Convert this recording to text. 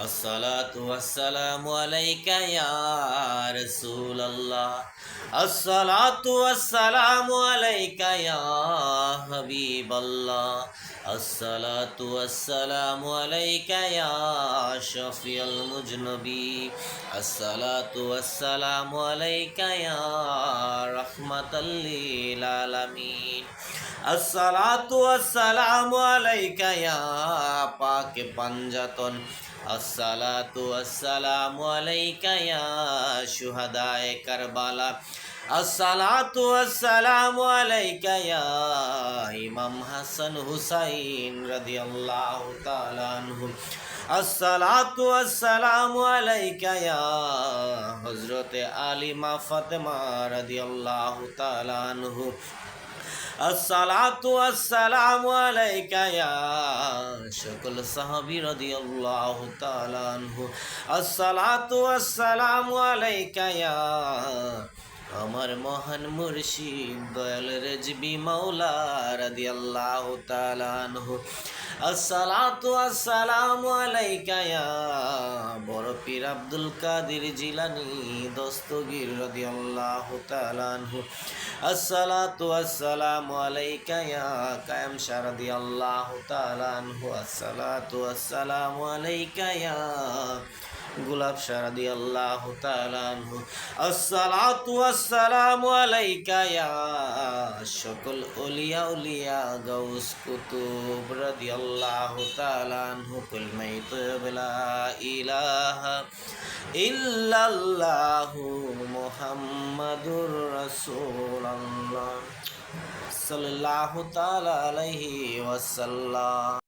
আসসালাতু ওয়াসসালামু আলাইকা ইয়া রাসূলাল্লাহ। আসসালাতু ওয়াসসালামু আলাইকা ইয়া হাবিবাল্লাহ। আসসালাতু ওয়াসসালামু আলাইকা ইয়া শাফিয়াল মুজনবী। আসসালাতু ওয়াসসালামু আলাইকা ইয়া রাহমাতাল লিল আলামিন। আসসালাতু ওয়াসসালামু আলাইকা ইয়া পাকে পাঞ্জাতন। আসসালাতু ওয়াসসালামু আলাইকা ইয়া শুহাদায়ে কারবালা। আসসালাতু ওয়াসসালামু আলাইকা ইয়া ইমাম হাসান হুসাইন রাদিয়াল্লাহু তাআলা আনহুম। আসসালাতু ওয়াসসালামু আলাইকা ইয়া হযরতে আলিমা ফাতেমা রাদিয়াল্লাহু তাআলা আনহু। আসসালাতু ওয়াসসালামু আলাইকা ইয়া সকল সাহাবী রাদিয়াল্লাহু তাআলা আনহু। আসসালাতু ওয়াসসালামু আলাইকা ইয়া আমার মহান মুর্শিদ দয়াল রেজবি মাওলা রাদিয়াল্লাহু তাআলা আনহু। আসসালাতু ওয়াসসালামু আলাইকা ইয়া বড় পীর আব্দুল কাদের জিলানী দস্তগীর রাদিয়াল্লাহু তাআলা আনহু। আসসালাতু ওয়াসসালামু আলাইকা ইয়া কায়েম শাহ রাদিয়াল্লাহু তাআলা আনহু। আসসালাতু ওয়াসসালামু আলাইকা ইয়া গোলাপ শাহ রাদিয়াল্লাহু তাআলা আনহু। আসসালাতু ওয়াসসালামু আলাইকা ইয়া সকল ওলিয়া উলিয়া গাউস কুতুব রাদিয়াল্লাহু তাআলা আনহু। কলমায়ে তয়্যিবা লা ইলাহা ইল্লাল্লাহু মুহাম্মাদুর রাসূলুল্লাহ সাল্লাল্লাহু তাআলা আলাইহি ওয়াসাল্লাম।